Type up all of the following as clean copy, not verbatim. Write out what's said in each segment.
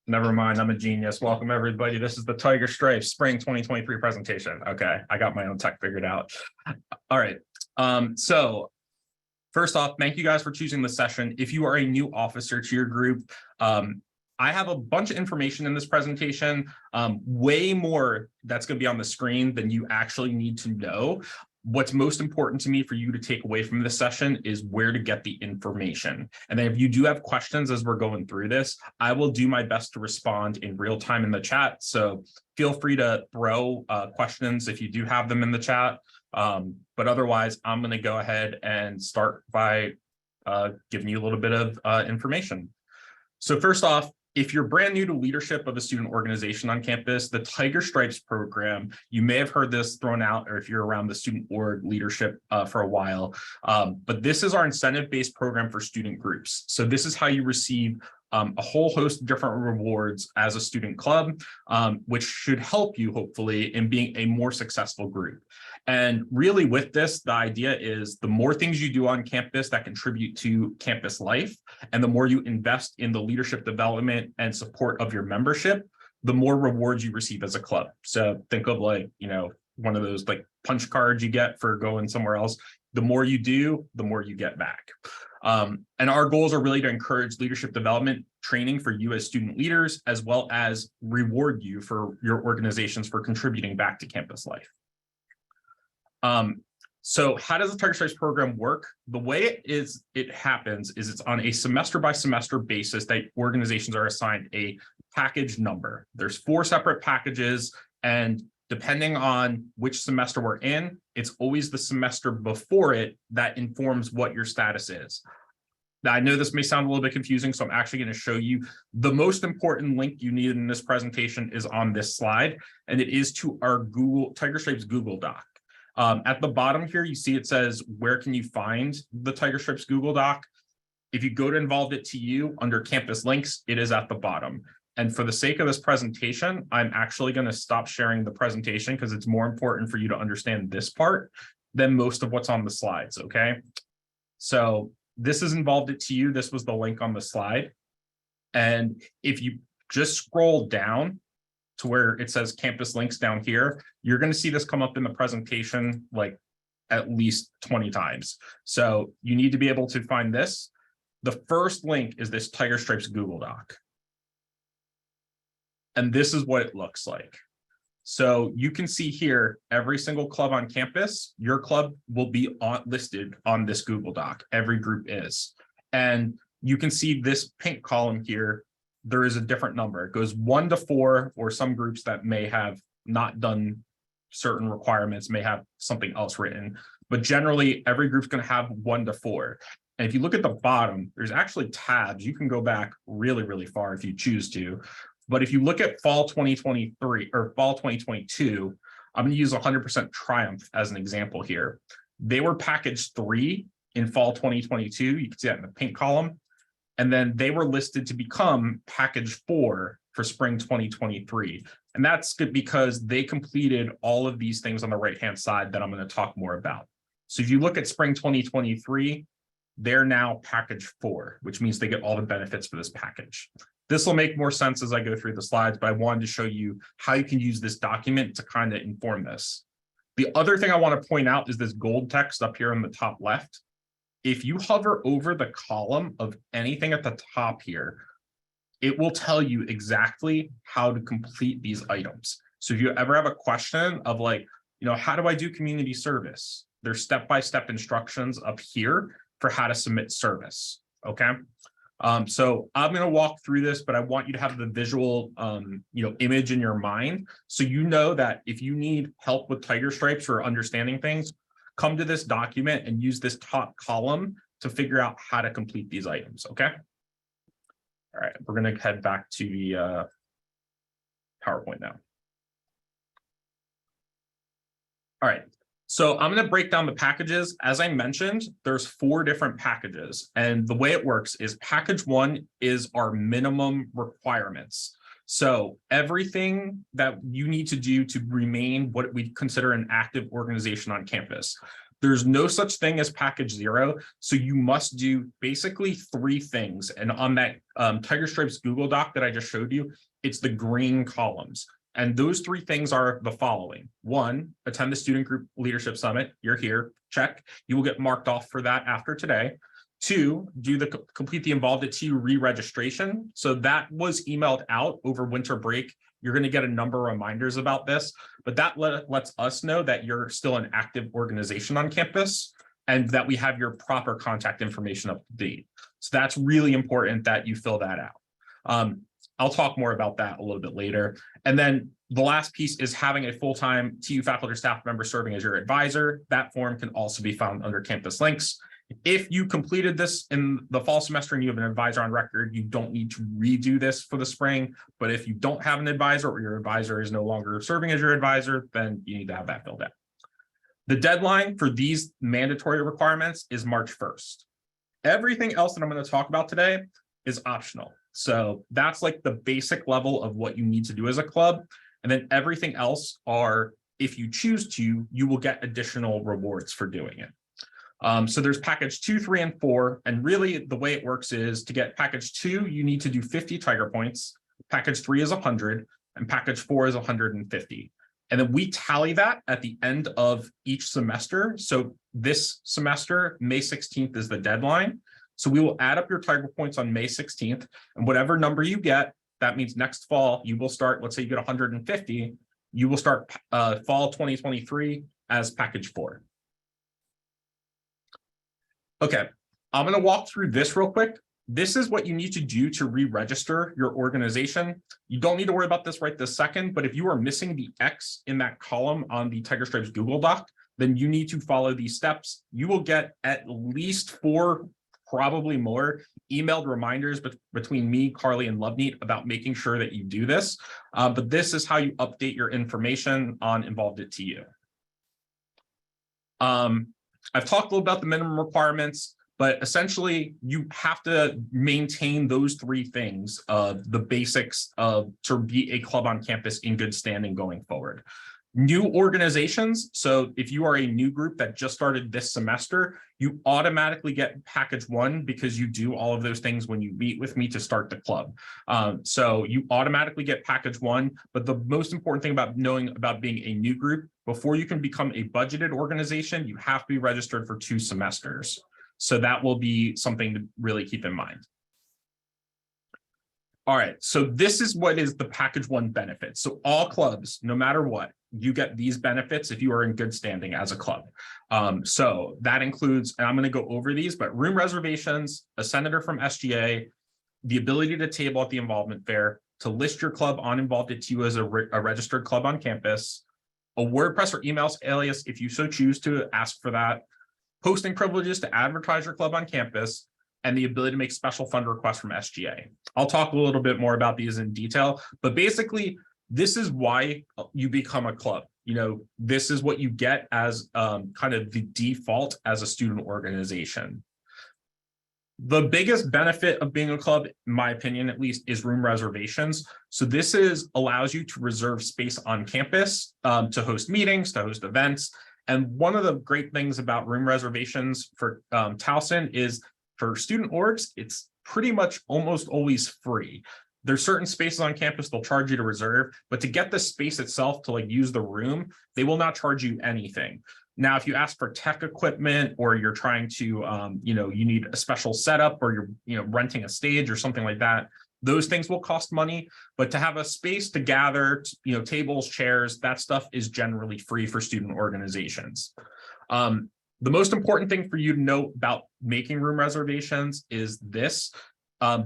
Never mind, I'm a genius. Welcome, everybody. This is the Tiger Stripes Spring 2023 presentation. Okay, I got my own tech figured out. All right. So first off, thank you guys for choosing the session. If you are a new officer to your group, I have a bunch of information in this presentation, way more that's going to be on the screen than you actually need to know. What's most important to me for you to take away from this session is where to get the information. And then if you do have questions as we're going through this, I will do my best to respond in real time in the chat. So feel free to throw questions if you do have them in the chat. But otherwise, I'm going to go ahead and start by giving you a little bit of information. So first off, if you're brand new to leadership of a student organization on campus, the Tiger Stripes program, you may have heard this thrown out, or if you're around the student org leadership for a while, but this is our incentive-based program for student groups. So this is how you receive a whole host of different rewards as a student club, which should help you, hopefully, in being a more successful group. And really with this, the idea is the more things you do on campus that contribute to campus life, and the more you invest in the leadership development and support of your membership, the more rewards you receive as a club. So think of like, one of those like punch cards you get for going somewhere else. The more you do, the more you get back. And our goals are really to encourage leadership development training for you as student leaders, as well as reward you for your organizations for contributing back to campus life. So how does the Tiger Stripes program work? The way it happens is it's on a semester by semester basis that organizations are assigned a package number. There's 4 separate packages, and depending on which semester we're in, it's always the semester before it that informs what your status is. Now, I know this may sound a little bit confusing, so I'm actually going to show you the most important link you need in this presentation is on this slide, and it is to our Tiger Stripes Google Doc. At the bottom here, you see it says, where can you find the Tiger Stripes Google Doc? If you go to Involved It to You under campus links, it is at the bottom. And for the sake of this presentation, I'm actually going to stop sharing the presentation because it's more important for you to understand this part than most of what's on the slides, okay? So this is Involved It to You. This was the link on the slide. And if you just scroll down to where it says campus links down here, you're going to see this come up in the presentation like at least 20 times. So you need to be able to find this. The first link is this Tiger Stripes Google Doc. And this is what it looks like. So you can see here, every single club on campus, your club will be listed on this Google Doc. Every group is. And you can see this pink column here. There is a different number. It goes 1 to 4, or some groups that may have not done certain requirements may have something else written. But generally, every group's going to have 1 to 4. And if you look at the bottom, there's actually tabs. You can go back really, really far if you choose to. But if you look at fall 2023 or fall 2022, I'm going to use 100% Triumph as an example here. They were package 3 in fall 2022. You can see that in the pink column. And then they were listed to become package 4 for spring 2023. And that's good because they completed all of these things on the right-hand side that I'm going to talk more about. So if you look at spring 2023, they're now package 4, which means they get all the benefits for this package. This will make more sense as I go through the slides, but I wanted to show you how you can use this document to kind of inform this. The other thing I want to point out is this gold text up here on the top left. If you hover over the column of anything at the top here, it will tell you exactly how to complete these items. So if you ever have a question of like, how do I do community service? There's step-by-step instructions up here for how to submit service, okay? So I'm going to walk through this, but I want you to have the visual, image in your mind. So you know that if you need help with Tiger Stripes or understanding things, come to this document and use this top column to figure out how to complete these items, okay? All right, we're going to head back to the PowerPoint now. All right, so I'm going to break down the packages. As I mentioned, there's 4 different packages, and the way it works is package 1 is our minimum requirements. So everything that you need to do to remain what we consider an active organization on campus. There's no such thing as package 0. So you must do basically 3 things. And on that Tiger Stripes Google Doc that I just showed you, it's the green columns. And those 3 things are the following. 1, attend the Student Group Leadership Summit. You're here, check. You will get marked off for that after today. 2, complete the Involved at TU re-registration. So that was emailed out over winter break. You're going to get a number of reminders about this, but that lets us know that you're still an active organization on campus and that we have your proper contact information up to date. So that's really important that you fill that out. I'll talk more about that a little bit later. And then the last piece is having a full-time TU faculty or staff member serving as your advisor. That form can also be found under campus links. If you completed this in the fall semester and you have an advisor on record, you don't need to redo this for the spring. But if you don't have an advisor or your advisor is no longer serving as your advisor, then you need to have that filled out. The deadline for these mandatory requirements is March 1st. Everything else that I'm going to talk about today is optional. So that's like the basic level of what you need to do as a club. And then everything else are, if you choose to, you will get additional rewards for doing it. So there's package 2, 3, and 4. And really the way it works is to get package 2, you need to do 50 Tiger points. Package 3 is 100 and package 4 is 150. And then we tally that at the end of each semester. So this semester, May 16th is the deadline. So we will add up your Tiger points on May 16th, and whatever number you get, that means next fall you will start, let's say you get 150, you will start fall 2023 as package 4. Okay, I'm going to walk through this real quick. This is what you need to do to re-register your organization. You don't need to worry about this right this second, but if you are missing the X in that column on the Tiger Stripes Google Doc, then you need to follow these steps. You will get at least 4, probably more, emailed reminders between me, Carly, and Loveneat about making sure that you do this. But this is how you update your information on Involved at TU. I've talked a little about the minimum requirements, but essentially you have to maintain those 3 things of the basics of to be a club on campus in good standing going forward. New organizations, so if you are a new group that just started this semester, you automatically get package 1 because you do all of those things when you meet with me to start the club. So you automatically get package 1, but the most important thing about knowing about being a new group, before you can become a budgeted organization, you have to be registered for 2 semesters. So that will be something to really keep in mind. All right, so this is what is the package 1 benefit. So all clubs, no matter what, you get these benefits if you are in good standing as a club. So that includes, and I'm going to go over these, but room reservations, a senator from SGA, the ability to table at the involvement fair, to list your club on Involved at TU as a registered club on campus, a WordPress or emails alias if you so choose to ask for that, posting privileges to advertise your club on campus, and the ability to make special fund requests from SGA. I'll talk a little bit more about these in detail, but basically, this is why you become a club. You know, this is what you get as kind of the default as a student organization. The biggest benefit of being a club, in my opinion at least, is room reservations. So this allows you to reserve space on campus to host meetings, to host events. And one of the great things about room reservations for Towson is for student orgs, it's pretty much almost always free. There's certain spaces on campus they'll charge you to reserve, but to get the space itself to like use the room, they will not charge you anything. Now, if you ask for tech equipment or you're trying to, you need a special setup or you're, renting a stage or something like that, those things will cost money. But to have a space to gather, tables, chairs, that stuff is generally free for student organizations. The most important thing for you to know about making room reservations is this.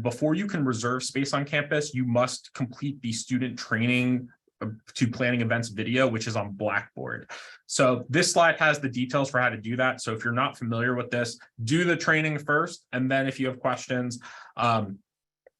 Before you can reserve space on campus, you must complete the student training to planning events video, which is on Blackboard. So this slide has the details for how to do that. So if you're not familiar with this, do the training first. And then if you have questions, I'm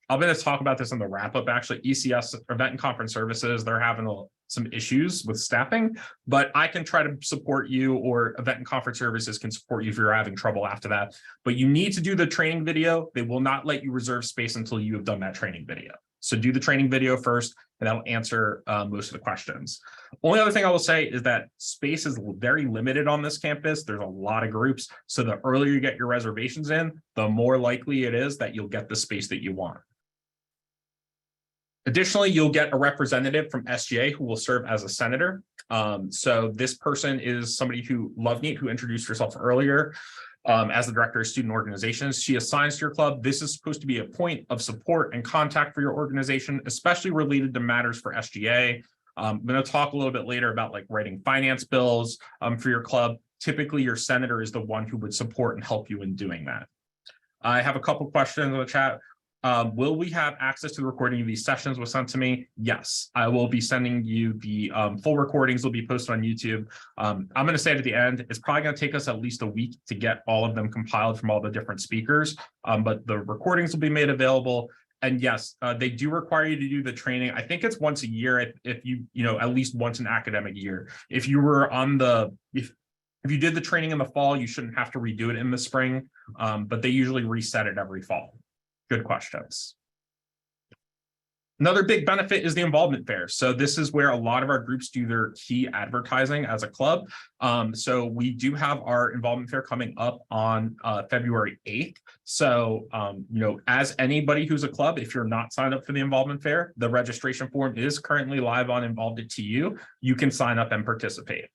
going to talk about this in the wrap up. Actually, ECS, Event and Conference Services, they're having some issues with staffing, but I can try to support you, or Event and Conference Services can support you if you're having trouble after that. But you need to do the training video. They will not let you reserve space until you have done that training video. So do the training video first, and that'll answer most of the questions. Only other thing I will say is that space is very limited on this campus. There's a lot of groups. So the earlier you get your reservations in, the more likely it is that you'll get the space that you want. Additionally, you'll get a representative from SGA who will serve as a senator. So this person is somebody who, Loveneat, who introduced herself earlier as the director of student organizations. She assigns to your club. This is supposed to be a point of support and contact for your organization, especially related to matters for SGA. I'm going to talk a little bit later about like writing finance bills for your club. Typically, your senator is the one who would support and help you in doing that. I have a couple questions in the chat. Will we have access to the recording of these sessions was sent to me? Yes, I will be sending you the full recordings will be posted on YouTube. I'm going to say it at the end, it's probably going to take us at least a week to get all of them compiled from all the different speakers, but the recordings will be made available. And yes, they do require you to do the training. I think it's once a year if you know, at least once an academic year. If you were on the, if you did the training in the fall, you shouldn't have to redo it in the spring, but they usually reset it every fall. Good questions. Another big benefit is the involvement fair. So this is where a lot of our groups do their key advertising as a club. So we do have our involvement fair coming up on February 8th. So, you know, as anybody who's a club, if you're not signed up for the involvement fair, the registration form is currently live on Involved at TU. You can sign up and participate.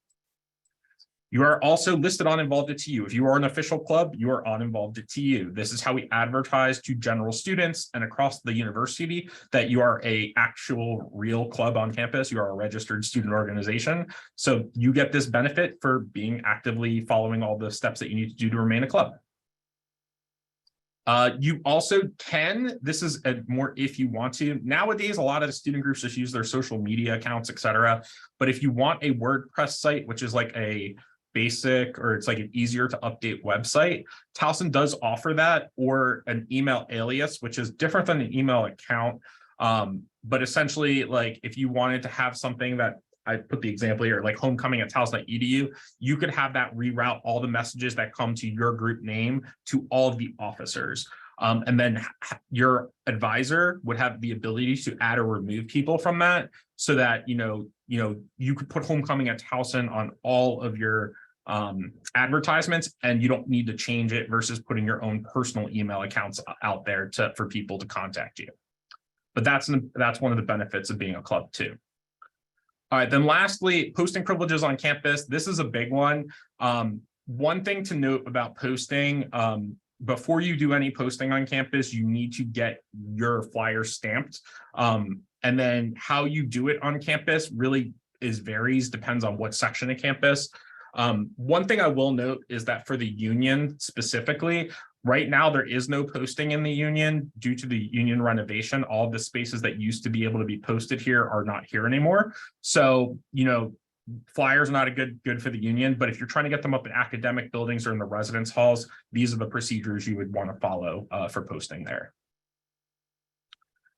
You are also listed on Involved at TU. If you are an official club, you are on Involved at TU. This is how we advertise to general students and across the university that you are a actual real club on campus. You are a registered student organization. So you get this benefit for being actively following all the steps that you need to do to remain a club. You also can, this is more if you want to. Nowadays, a lot of the student groups just use their social media accounts, etc. But if you want a WordPress site, which is like a basic, or it's like an easier to update website, Towson does offer that, or an email alias, which is different than an email account. But essentially, like if you wanted to have something that I put the example here, like homecoming@towson.edu, you could have that reroute all the messages that come to your group name to all of the officers. And then your advisor would have the ability to add or remove people from that, so that you could put homecoming@Towson on all of your advertisements, and you don't need to change it versus putting your own personal email accounts out there for people to contact you. But that's one of the benefits of being a club too. All right, then lastly, posting privileges on campus. This is a big one. One thing to note about posting, before you do any posting on campus, you need to get your flyer stamped. And then how you do it on campus really varies, depends on what section of campus. One thing I will note is that for the union specifically, right now there is no posting in the union due to the union renovation. All the spaces that used to be able to be posted here are not here anymore. So, flyers are not a good for the union, but if you're trying to get them up in academic buildings or in the residence halls, these are the procedures you would want to follow for posting there.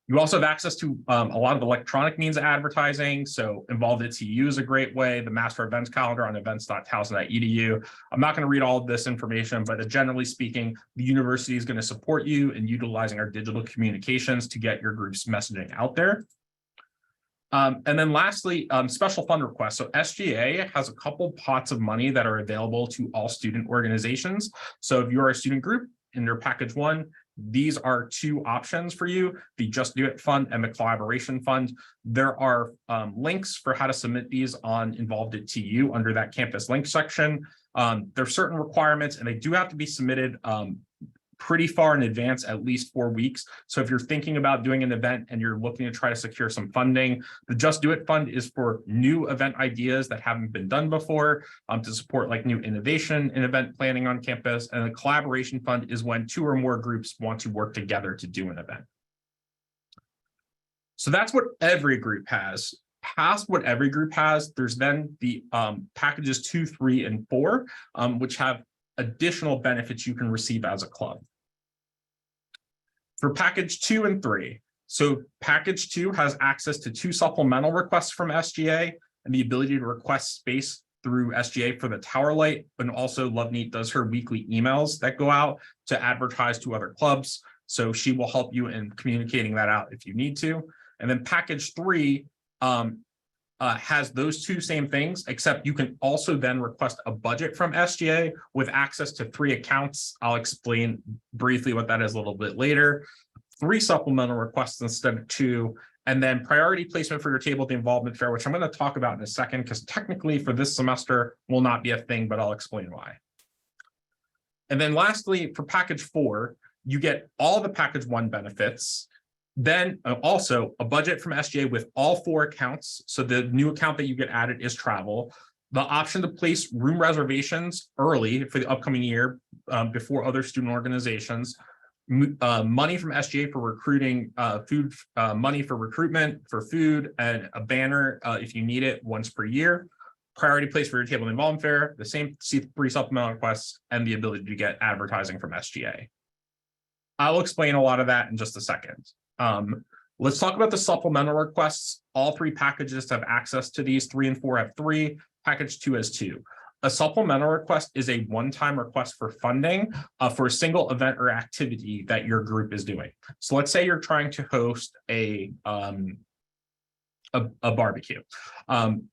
You also have access to a lot of electronic means of advertising. So Involved at TU is a great way. The master events calendar on events.towson.edu. I'm not going to read all of this information, but generally speaking, the university is going to support you in utilizing our digital communications to get your group's messaging out there. And then lastly, special fund requests. So SGA has a couple pots of money that are available to all student organizations. So if you're a student group in your package 1, these are 2 options for you, the Just Do It Fund and the Collaboration Fund. There are links for how to submit these on Involved at TU under that campus link section. There are certain requirements, and they do have to be submitted pretty far in advance, at least 4 weeks. So if you're thinking about doing an event and you're looking to try to secure some funding, the Just Do It Fund is for new event ideas that haven't been done before, to support like new innovation in event planning on campus. And the Collaboration Fund is when 2 or more groups want to work together to do an event. So that's what every group has. Past what every group has, there's then the packages 2, 3, and 4, which have additional benefits you can receive as a club. For package 2 and 3, so package 2 has access to 2 supplemental requests from SGA and the ability to request space through SGA for the Tower Light, and also Loveneat does her weekly emails that go out to advertise to other clubs. So she will help you in communicating that out if you need to. And then package 3 has those two same things, except you can also then request a budget from SGA with access to 3 accounts. I'll explain briefly what that is a little bit later. 3 supplemental requests instead of 2, and then priority placement for your table at the involvement fair, which I'm going to talk about in a second, because technically for this semester will not be a thing, but I'll explain why. And then lastly, for package 4, you get all the package 1 benefits. Then also a budget from SGA with all 4 accounts. So the new account that you get added is travel. The option to place room reservations early for the upcoming year before other student organizations. Money from SGA for recruiting, food, money for recruitment, for food, and a banner if you need it once per year. Priority place for your table and involvement fair, the same 3 supplemental requests, and the ability to get advertising from SGA. I'll explain a lot of that in just a second. Let's talk about the supplemental requests. All 3 packages have access to these. 3 and 4 have 3. Package 2 has 2. A supplemental request is a one-time request for funding for a single event or activity that your group is doing. So let's say you're trying to host a barbecue.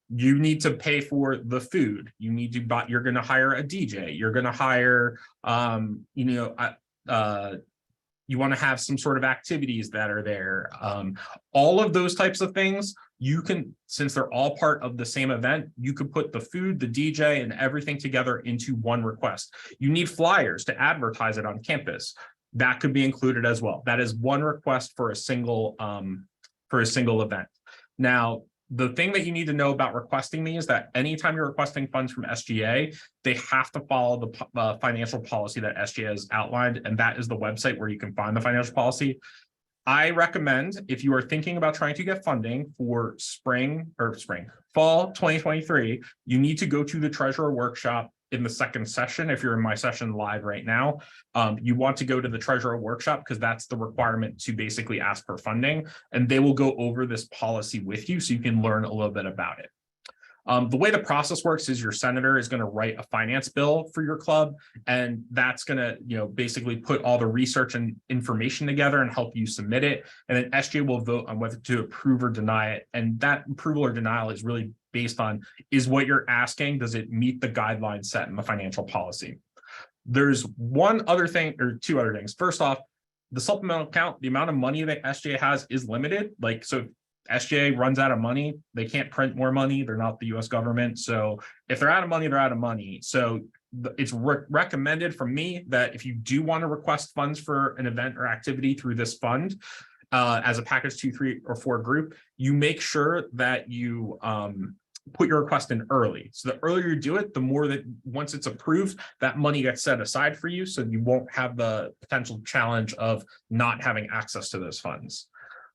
You need to pay for the food. You need to buy. You're going to hire a DJ. You're going to hire, you want to have some sort of activities that are there. All of those types of things, you can, since they're all part of the same event, you could put the food, the DJ, and everything together into one request. You need flyers to advertise it on campus. That could be included as well. That is one request for a single event. Now, the thing that you need to know about requesting these is that anytime you're requesting funds from SGA, they have to follow the financial policy that SGA has outlined, and that is the website where you can find the financial policy. I recommend, if you are thinking about trying to get funding for fall 2023, you need to go to the Treasurer Workshop in the second session. If you're in my session live right now, you want to go to the Treasurer Workshop because that's the requirement to basically ask for funding, and they will go over this policy with you so you can learn a little bit about it. The way the process works is your senator is going to write a finance bill for your club, and that's going to, basically put all the research and information together and help you submit it. And then SGA will vote on whether to approve or deny it. And that approval or denial is really based on, is what you're asking, does it meet the guidelines set in the financial policy? There's one other thing, or 2 other things. First off, the supplemental account, the amount of money that SGA has is limited. So SGA runs out of money, they can't print more money. They're not the US government. So if they're out of money, they're out of money. So it's recommended from me that if you do want to request funds for an event or activity through this fund, as a package 2, 3, or 4 group, you make sure that you put your request in early. So the earlier you do it, the more that once it's approved, that money gets set aside for you. So you won't have the potential challenge of not having access to those funds.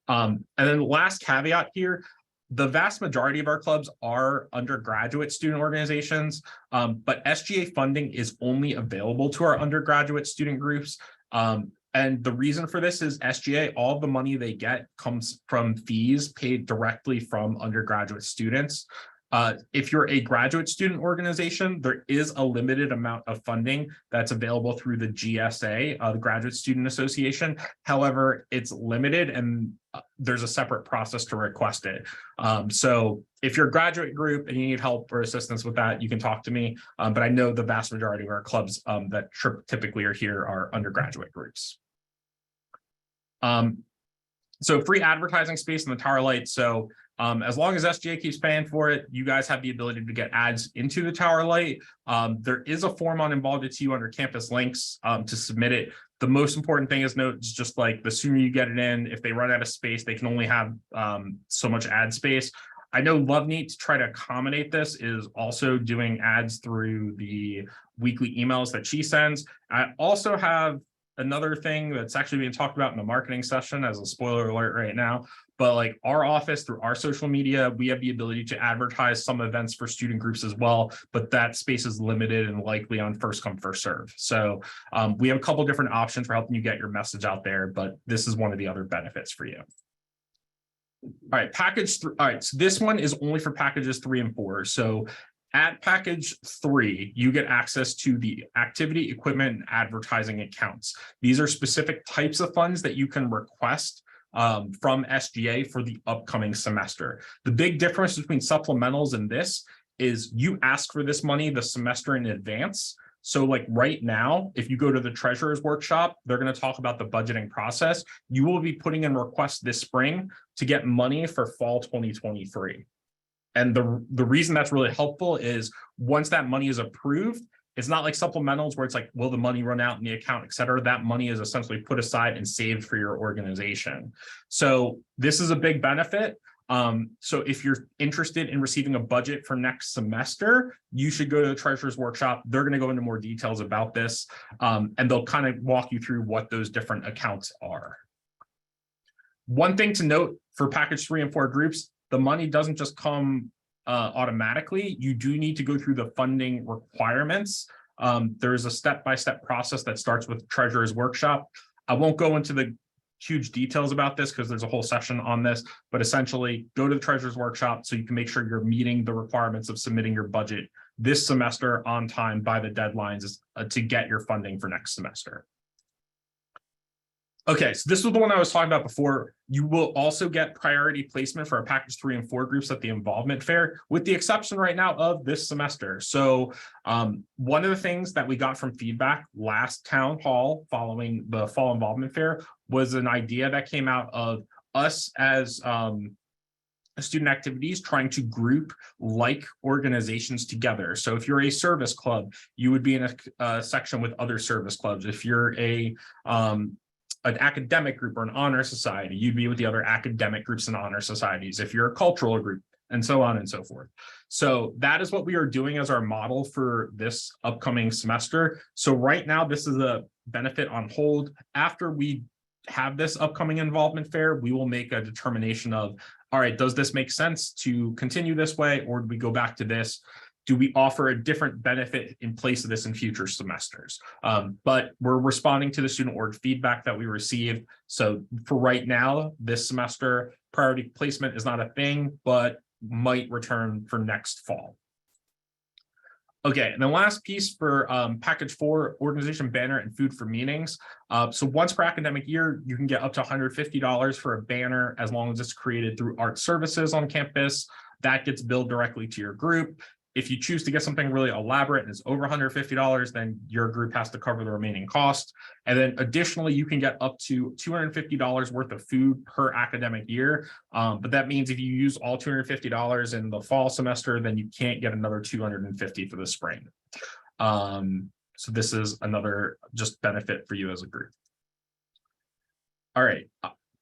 And then the last caveat here, the vast majority of our clubs are undergraduate student organizations, but SGA funding is only available to our undergraduate student groups. And the reason for this is SGA, all of the money they get comes from fees paid directly from undergraduate students. If you're a graduate student organization, there is a limited amount of funding that's available through the GSA, the Graduate Student Association. However, it's limited and there's a separate process to request it. So if you're a graduate group and you need help or assistance with that, you can talk to me. But I know the vast majority of our clubs that typically are here are undergraduate groups. So free advertising space in the Tower Light. So as long as SGA keeps paying for it, you guys have the ability to get ads into the Tower Light. There is a form on Involved2U under campus links to submit it. The most important thing is note is just like the sooner you get it in, if they run out of space, they can only have so much ad space. I know LoveNeat, to try to accommodate this, is also doing ads through the weekly emails that she sends. I also have another thing that's actually being talked about in the marketing session, as a spoiler alert right now, but like our office, through our social media, we have the ability to advertise some events for student groups as well, but that space is limited and likely on first come, first serve. So we have a couple different options for helping you get your message out there, but this is one of the other benefits for you. All right, package 3. All right, so this one is only for packages 3 and 4. So At package 3, you get access to the activity, equipment, and advertising accounts. These are specific types of funds that you can request from SGA for the upcoming semester. The big difference between supplementals and this is you ask for this money the semester in advance. So like right now, if you go to the treasurer's workshop, they're going to talk about the budgeting process. You will be putting in requests this spring to get money for fall 2023. And the reason that's really helpful is once that money is approved, it's not like supplementals where it's like, will the money run out in the account, et cetera. That money is essentially put aside and saved for your organization. So this is a big benefit. So if you're interested in receiving a budget for next semester, you should go to the treasurer's workshop. They're going to go into more details about this, and they'll kind of walk you through what those different accounts are. One thing to note for package 3 and 4 groups, the money doesn't just come automatically. You do need to go through the funding requirements. There's a step-by-step process that starts with treasurer's workshop. I won't go into the huge details about this because there's a whole session on this, but essentially go to the treasurer's workshop so you can make sure you're meeting the requirements of submitting your budget this semester on time by the deadlines to get your funding for next semester. Okay, so this was the one I was talking about before. You will also get priority placement for our package 3 and 4 groups at the involvement fair, with the exception right now of this semester. So one of the things that we got from feedback last town hall following the fall involvement fair was an idea that came out of us as student activities trying to group like organizations together. So if you're a service club, you would be in a section with other service clubs. If you're an academic group or an honor society, you'd be with the other academic groups and honor societies. If you're a cultural group, and so on and so forth. So that is what we are doing as our model for this upcoming semester. So right now, this is a benefit on hold. After we have this upcoming involvement fair, we will make a determination of, all right, does this make sense to continue this way, or do we go back to this? Do we offer a different benefit in place of this in future semesters? But we're responding to the student org feedback that we received. So for right now, this semester, priority placement is not a thing, but might return for next fall. Okay, and the last piece for package 4, organization banner and food for meetings. So once per academic year, you can get up to $150 for a banner as long as it's created through art services on campus. That gets billed directly to your group. If you choose to get something really elaborate and it's over $150, then your group has to cover the remaining cost. And then additionally, you can get up to $250 worth of food per academic year. But that means if you use all $250 in the fall semester, then you can't get another $250 for the spring. So this is another just benefit for you as a group. All right.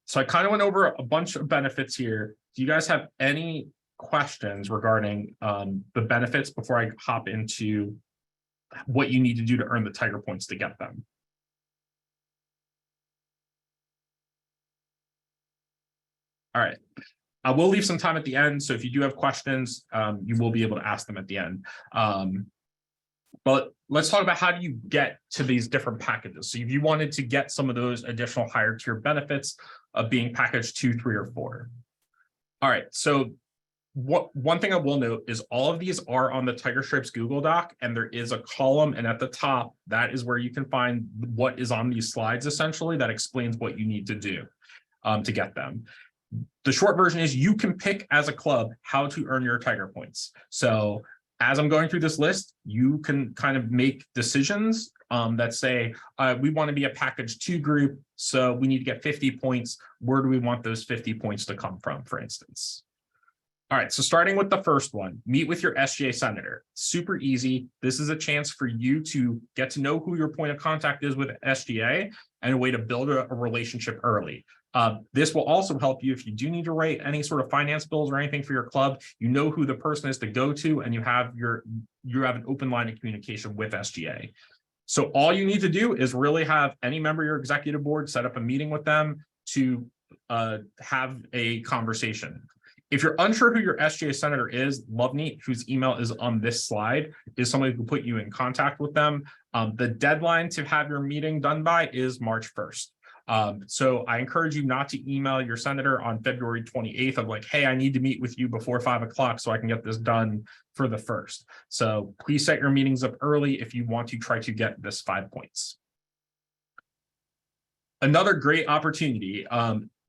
So I kind of went over a bunch of benefits here. Do you guys have any questions regarding the benefits before I hop into what you need to do to earn the Tiger points to get them? All right, I will leave some time at the end, so if you do have questions, you will be able to ask them at the end. But let's talk about how do you get to these different packages. So if you wanted to get some of those additional higher tier benefits of being package 2, 3, or 4. All right, so one thing I will note is all of these are on the Tiger Stripes Google Doc, and there is a column, and at the top, that is where you can find what is on these slides, essentially, that explains what you need to do to get them. The short version is you can pick as a club how to earn your Tiger points. So as I'm going through this list, you can kind of make decisions that say, we want to be a package 2 group, so we need to get 50 points. Where do we want those 50 points to come from, for instance? All right, so starting with the first one, meet with your SGA senator. Super easy. This is a chance for you to get to know who your point of contact is with SGA and a way to build a relationship early. This will also help you if you do need to write any sort of finance bills or anything for your club. You know who the person is to go to, and you have an open line of communication with SGA. So all you need to do is really have any member of your executive board set up a meeting with them to have a conversation. If you're unsure who your SGA senator is, Loveneat, whose email is on this slide, is somebody who will put you in contact with them. The deadline to have your meeting done by is March 1st. So I encourage you not to email your senator on February 28th of like, hey, I need to meet with you before 5 o'clock so I can get this done for the 1st. So please set your meetings up early if you want to try to get this 5 points. Another great opportunity.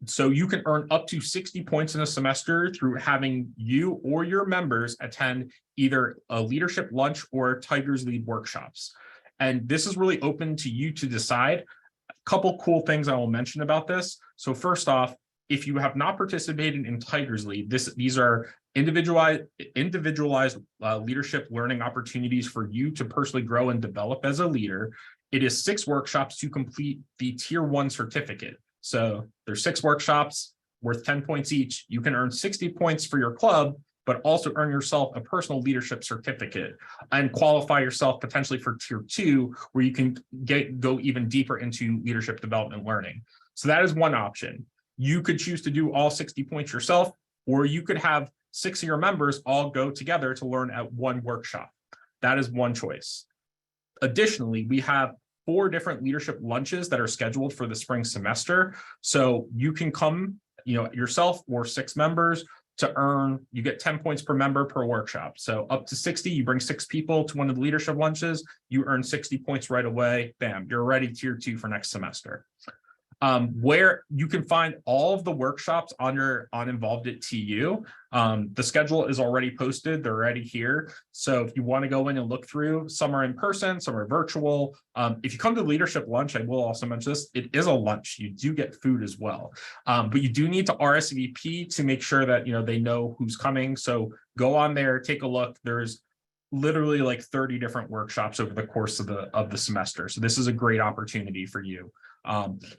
So you can earn up to 60 points in a semester through having you or your members attend either a leadership lunch or Tigers Lead workshops. And this is really open to you to decide. A couple cool things I will mention about this. So first off, if you have not participated in Tigers Lead, these are individualized leadership learning opportunities for you to personally grow and develop as a leader. It is 6 workshops to complete the Tier 1 certificate. So there's 6 workshops worth 10 points each. You can earn 60 points for your club, but also earn yourself a personal leadership certificate and qualify yourself potentially for Tier 2, where you can go even deeper into leadership development learning. So that is one option. You could choose to do all 60 points yourself, or you could have 6 of your members all go together to learn at one workshop. That is one choice. Additionally, we have 4 different leadership lunches that are scheduled for the spring semester. So you can come, yourself or 6 members to earn, you get 10 points per member per workshop. So up to 60, you bring 6 people to one of the leadership lunches, you earn 60 points right away. Bam, you're already Tier 2 for next semester. Where you can find all of the workshops on Involved at TU. The schedule is already posted, they're already here. So if you want to go in and look through, some are in person, some are virtual. If you come to leadership lunch, I will also mention this, it is a lunch, you do get food as well. But you do need to RSVP to make sure that they know who's coming. So go on there, take a look. There's literally like 30 different workshops over the course of the semester. So this is a great opportunity for you.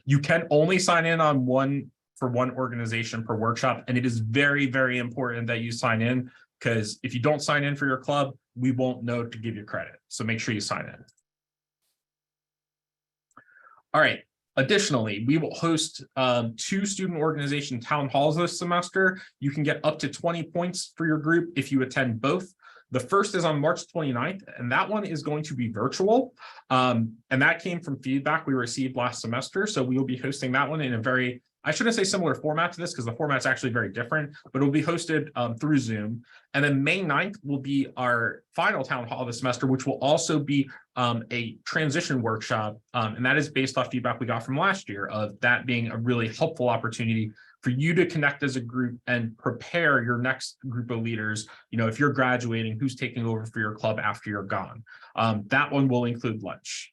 You can only sign in on one organization per workshop, and it is very, very important that you sign in, because if you don't sign in for your club, we won't know to give you credit. So make sure you sign in. All right. Additionally, we will host 2 student organization town halls this semester. You can get up to 20 points for your group if you attend both. The first is on March 29th, and that one is going to be virtual. And that came from feedback we received last semester. So we will be hosting that one in a very, I shouldn't say similar format to this because the format's actually very different, but it will be hosted through Zoom. And then May 9th will be our final town hall of the semester, which will also be a transition workshop. And that is based off feedback we got from last year of that being a really helpful opportunity for you to connect as a group and prepare your next group of leaders. If you're graduating, who's taking over for your club after you're gone. That one will include lunch.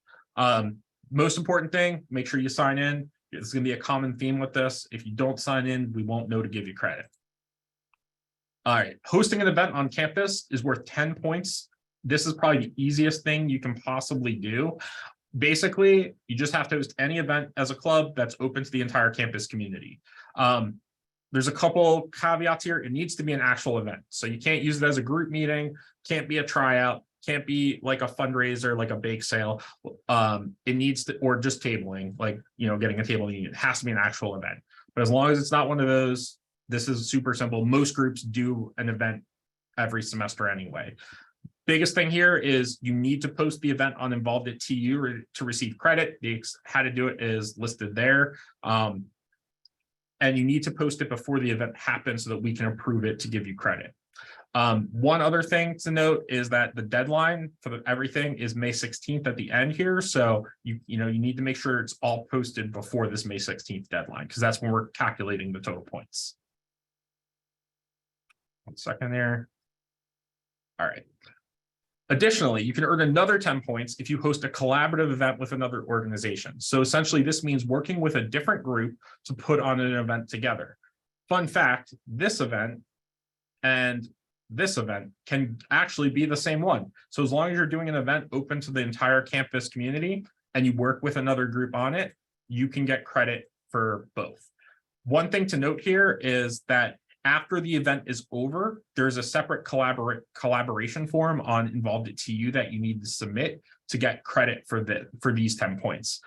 Most important thing, make sure you sign in. It's going to be a common theme with this. If you don't sign in, we won't know to give you credit. All right, hosting an event on campus is worth 10 points. This is probably the easiest thing you can possibly do. Basically, you just have to host any event as a club that's open to the entire campus community. There's a couple caveats here. It needs to be an actual event. So you can't use it as a group meeting, can't be a tryout, can't be like a fundraiser, like a bake sale. It needs to, or just tabling, like, getting a table meeting. It has to be an actual event. But as long as it's not one of those, this is super simple. Most groups do an event every semester anyway. Biggest thing here is you need to post the event on Involved at TU to receive credit. How to do it is listed there. And you need to post it before the event happens so that we can approve it to give you credit. One other thing to note is that the deadline for everything is May 16th at the end here. So you need to make sure it's all posted before this May 16th deadline, because that's when we're calculating the total points. 1 second there. All right. Additionally, you can earn another 10 points if you host a collaborative event with another organization. So essentially, this means working with a different group to put on an event together. Fun fact, this event and this event can actually be the same one. So as long as you're doing an event open to the entire campus community and you work with another group on it, you can get credit for both. One thing to note here is that after the event is over, there's a separate collaboration form on Involved at TU that you need to submit to get credit for these 10 points.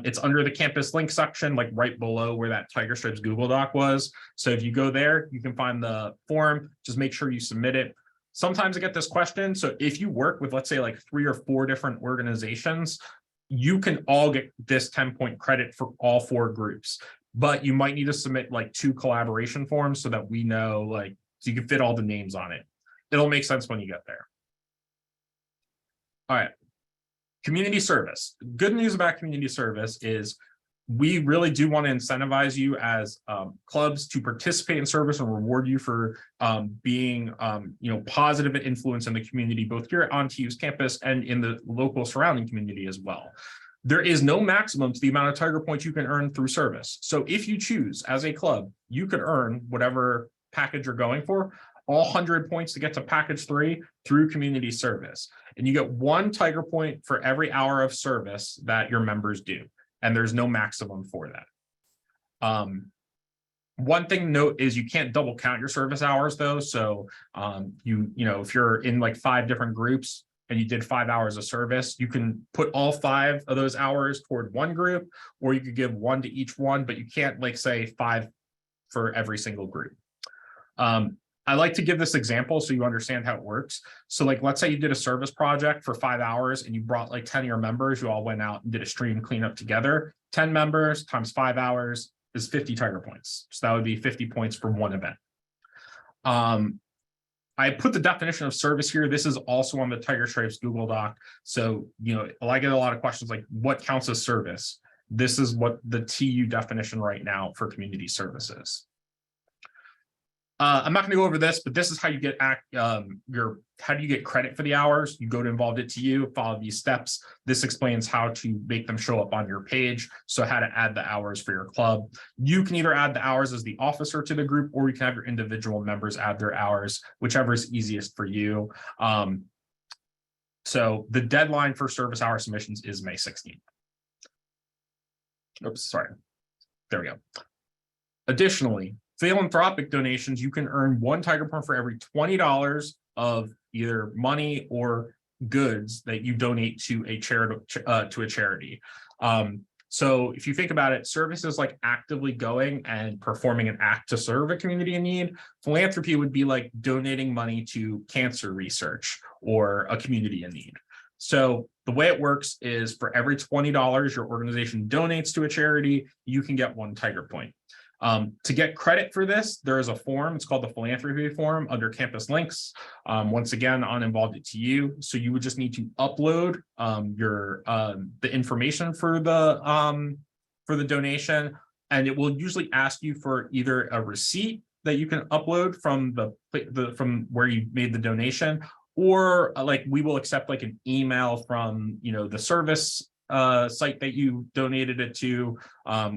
It's under the campus link section, like right below where that Tiger Stripes Google Doc was. So if you go there, you can find the form, just make sure you submit it. Sometimes I get this question. So if you work with, let's say, like 3 or 4 different organizations, you can all get this 10-point credit for all 4 groups, but you might need to submit like 2 collaboration forms so that we know, like, so you can fit all the names on it. It'll make sense when you get there. All right. Community service. Good news about community service is we really do want to incentivize you as clubs to participate in service and reward you for being positive influence in the community, both here on TU's campus and in the local surrounding community as well. There is no maximum to the amount of Tiger points you can earn through service. So if you choose as a club, you could earn whatever package you're going for, all 100 points to get to package 3 through community service. And you get 1 Tiger point for every hour of service that your members do. And there's no maximum for that. One thing to note is you can't double count your service hours though. So if you're in like 5 different groups and you did 5 hours of service, you can put all 5 of those hours toward one group, or you could give 1 to each one, but you can't like say 5 for every single group. I like to give this example so you understand how it works. So like, let's say you did a service project for 5 hours and you brought like 10 of your members, you all went out and did a stream cleanup together. 10 members times 5 hours is 50 Tiger points. So that would be 50 points for one event. I put the definition of service here. This is also on the Tiger Stripes Google Doc. So, I get a lot of questions like, what counts as service? This is what the TU definition right now for community services. I'm not going to go over this, but this is how you get how do you get credit for the hours? You go to Involved at TU, follow these steps. This explains how to make them show up on your page. So how to add the hours for your club. You can either add the hours as the officer to the group, or you can have your individual members add their hours, whichever is easiest for you. So the deadline for service hour submissions is May 16th. Oops, sorry. There we go. Additionally, philanthropic donations, you can earn 1 Tiger point for every $20 of either money or goods that you donate to a charity. So if you think about it, service is like actively going and performing an act to serve a community in need. Philanthropy would be like donating money to cancer research or a community in need. So the way it works is for every $20 your organization donates to a charity, you can get 1 Tiger point. To get credit for this, there is a form. It's called the philanthropy form under campus links. Once again, on Involved at TU. So you would just need to upload the information for the donation, and it will usually ask you for either a receipt that you can upload from from where you made the donation, or like we will accept like an email from the service site that you donated it to,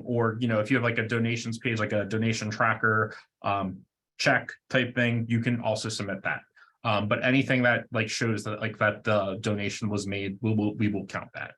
or if you have like a donations page, like a donation tracker check type thing, you can also submit that. But anything that like shows that like that the donation was made, we will count that.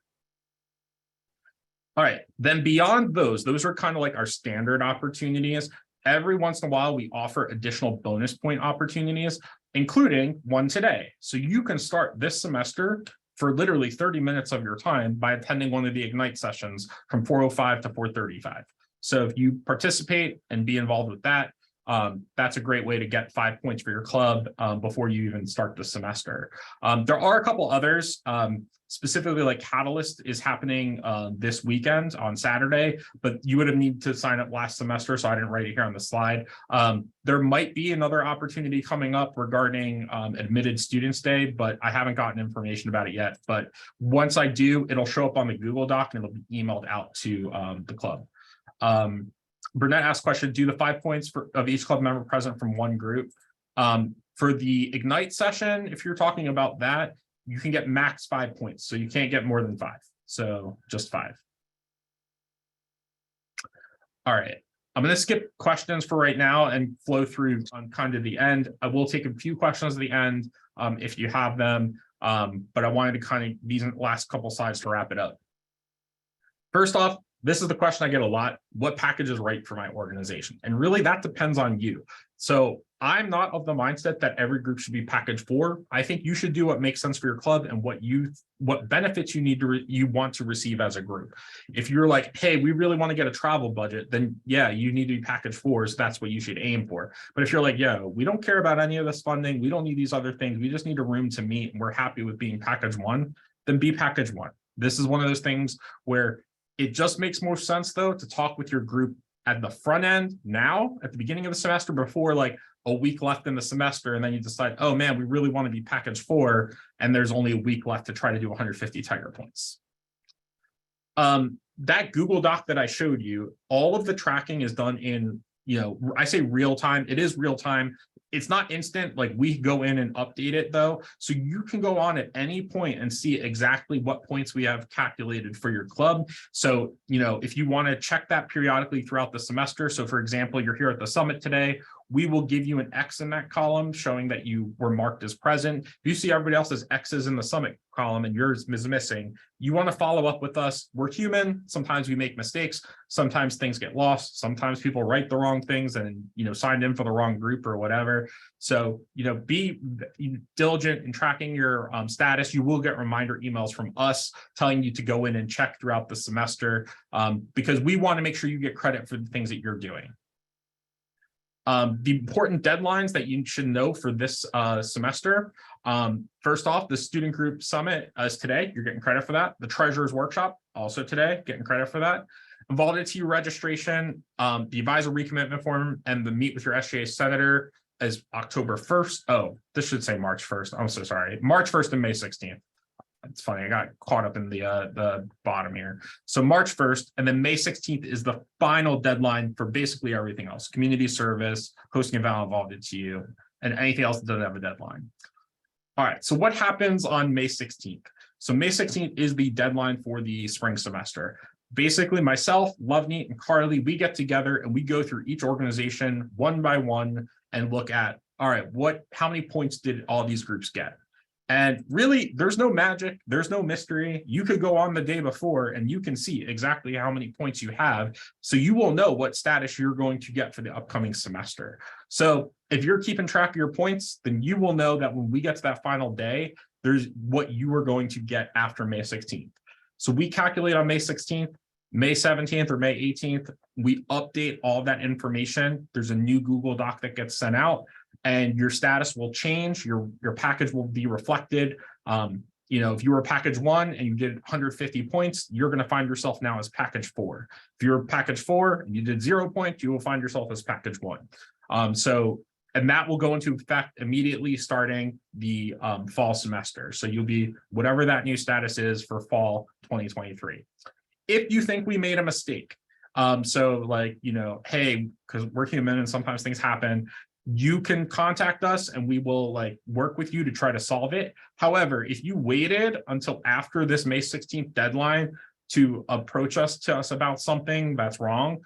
All right, then beyond those are kind of like our standard opportunities. Every once in a while, we offer additional bonus point opportunities, including one today. So you can start this semester for literally 30 minutes of your time by attending one of the Ignite sessions from 4:05 to 4:35. So if you participate and be involved with that, that's a great way to get 5 points for your club before you even start the semester. There are a couple others, specifically like Catalyst is happening this weekend on Saturday, but you would have needed to sign up last semester, so I didn't write it here on the slide. There might be another opportunity coming up regarding Admitted Students Day, but I haven't gotten information about it yet. But once I do, it'll show up on the Google Doc and it'll be emailed out to the club. Burnett asked a question, do the 5 points of each club member present from one group? For the Ignite session, if you're talking about that, you can get max 5 points. So you can't get more than 5. So just 5. All right. I'm going to skip questions for right now and flow through on kind of the end. I will take a few questions at the end if you have them. But I wanted to kind of these last couple slides to wrap it up. First off, this is the question I get a lot. What package is right for my organization? And really that depends on you. So I'm not of the mindset that every group should be package 4. I think you should do what makes sense for your club and what benefits you want to receive as a group. If you're like, hey, we really want to get a travel budget, then yeah, you need to be package 4. So that's what you should aim for. But if you're like, yo, we don't care about any of this funding, we don't need these other things, we just need a room to meet and we're happy with being package 1, then be package 1. This is one of those things where it just makes more sense though to talk with your group at the front end now, at the beginning of the semester, before like a week left in the semester, and then you decide, oh man, we really want to be package 4, and there's only a week left to try to do 150 Tiger points. That Google Doc that I showed you, all of the tracking is done in, I say real time. It is real time. It's not instant, like we go in and update it though. So you can go on at any point and see exactly what points we have calculated for your club. So, if you want to check that periodically throughout the semester. So for example, you're here at the summit today, we will give you an X in that column showing that you were marked as present. If you see everybody else's X's in the summit column and yours is missing, you want to follow up with us. We're human. Sometimes we make mistakes. Sometimes things get lost. Sometimes people write the wrong things and, signed in for the wrong group or whatever. So, be diligent in tracking your status. You will get reminder emails from us telling you to go in and check throughout the semester because we want to make sure you get credit for the things that you're doing. The important deadlines that you should know for this semester. First off, the student group summit is today. You're getting credit for that. The treasurer's workshop also today, getting credit for that. Involved to registration, the advisor recommitment form, and the meet with your SGA senator is October 1st. Oh, this should say March 1st. I'm so sorry. March 1st and May 16th. It's funny, I got caught up in the bottom here. So March 1st, and then May 16th is the final deadline for basically everything else. Community service, hosting event involved into you, and anything else that doesn't have a deadline. All right, so what happens on May 16th? So May 16th is the deadline for the spring semester. Basically, myself, Loveneat, and Carly, we get together and we go through each organization one by one and look at, all right, how many points did all these groups get? And really, there's no magic, there's no mystery. You could go on the day before and you can see exactly how many points you have. So you will know what status you're going to get for the upcoming semester. So if you're keeping track of your points, then you will know that when we get to that final day, there's what you are going to get after May 16th. So we calculate on May 16th, May 17th or May 18th, we update all that information. There's a new Google Doc that gets sent out. And your status will change, your package will be reflected. If you were package 1 and you did 150 points, you're going to find yourself now as package 4. If you're package 4 and you did 0 points, you will find yourself as package 1. And that will go into effect immediately starting the fall semester. So you'll be whatever that new status is for fall 2023. If you think we made a mistake, hey, because we're human and sometimes things happen, you can contact us and we will work with you to try to solve it. However, if you waited until after this May 16th deadline to approach us about something that's wrong,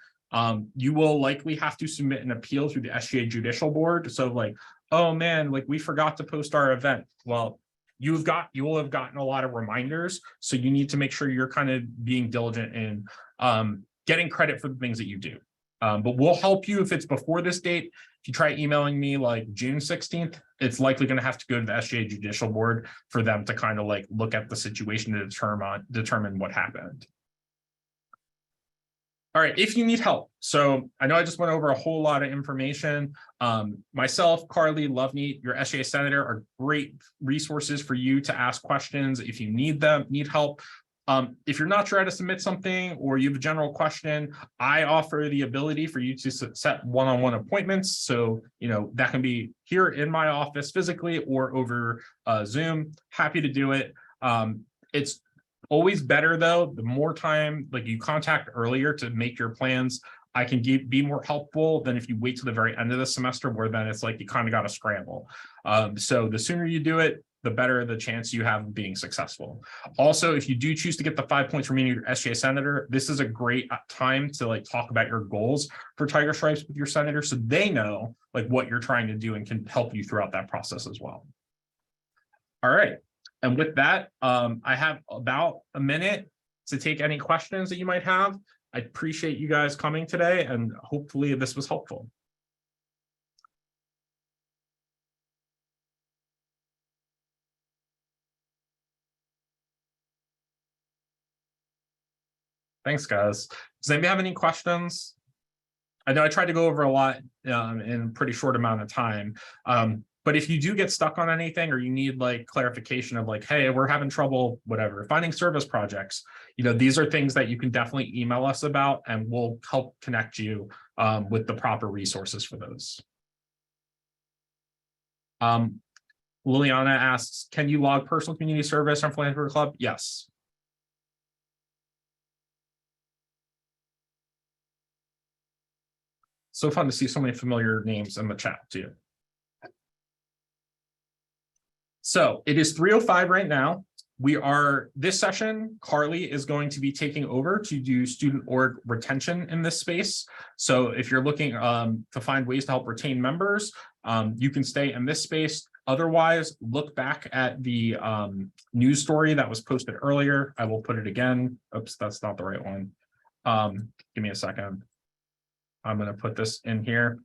you will likely have to submit an appeal through the SGA Judicial Board. So oh man, we forgot to post our event. Well, you will have gotten a lot of reminders. So you need to make sure you're kind of being diligent in getting credit for the things that you do. But we'll help you if it's before this date. If you try emailing me June 16th, it's likely going to have to go to the SGA Judicial Board for them to kind of look at the situation to determine what happened. All right, if you need help. So I know I just went over a whole lot of information. Myself, Carly, Loveneat, your SGA senator are great resources for you to ask questions if you need help. If you're not sure how to submit something or you have a general question, I offer the ability for you to set one-on-one appointments. So, that can be here in my office physically or over Zoom. Happy to do it. It's always better though, the more time you contact earlier to make your plans, I can be more helpful than if you wait till the very end of the semester where then it's you kind of got to scramble. So the sooner you do it, the better the chance you have of being successful. Also, if you do choose to get the 5 points remaining your SGA senator, this is a great time to talk about your goals for Tiger Stripes with your senator so they know what you're trying to do and can help you throughout that process as well. All right. And with that, I have about a minute to take any questions that you might have. I appreciate you guys coming today and hopefully this was helpful. Thanks, guys. Does anybody have any questions? I know I tried to go over a lot in a pretty short amount of time. But if you do get stuck on anything, or you need like clarification of like, hey, we're having trouble, whatever, finding service projects, these are things that you can definitely email us about, and we'll help connect you with the proper resources for those. Liliana asks, can you log personal community service on Philanthropy Club? Yes. So fun to see so many familiar names in the chat too. So it is 3:05 right now. This session, Carly is going to be taking over to do student org retention in this space. So if you're looking to find ways to help retain members, you can stay in this space. Otherwise, look back at the news story that was posted earlier. I will put it again. Oops, that's not the right one. Give me a second. I'm going to put this in here.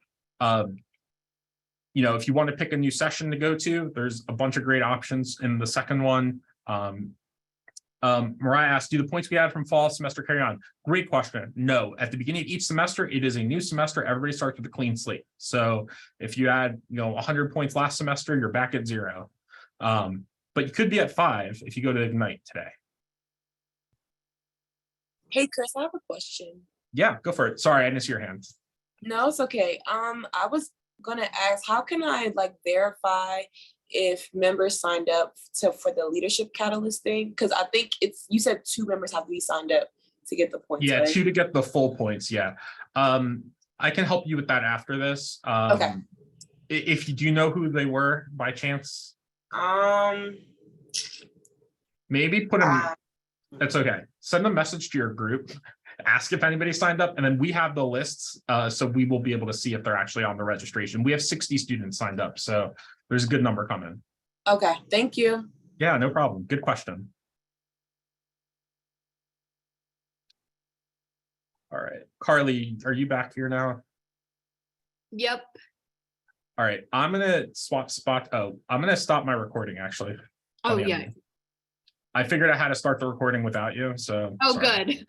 If you want to pick a new session to go to, there's a bunch of great options in the second one. Mariah asked, do the points we had from fall semester carry on? Great question. No, at the beginning of each semester, it is a new semester. Everybody starts with a clean slate. So if you had, 100 points last semester, you're back at 0. But you could be at 5 if you go to Ignite today. Hey, Chris, I have a question. Yeah, go for it. Sorry, I didn't see your hand. No, it's okay. I was gonna ask, how can I verify if members signed up for the Leadership Catalyst thing? Because I think you said 2 members have to be signed up to get the points. Yeah, right? 2 to get the full points. Yeah. I can help you with that after this. Okay. If you do know who they were by chance, maybe put them. That's okay. Send a message to your group. Ask if anybody signed up, and then we have the lists, so we will be able to see if they're actually on the registration. We have 60 students signed up, so there's a good number coming. Okay, thank you. Yeah, no problem. Good question. All right, Carly, are you back here now? Yep. All right, I'm gonna swap spot. Oh, I'm gonna stop my recording actually. Oh yeah. I figured I had to start the recording without you, so. Oh, sorry. good.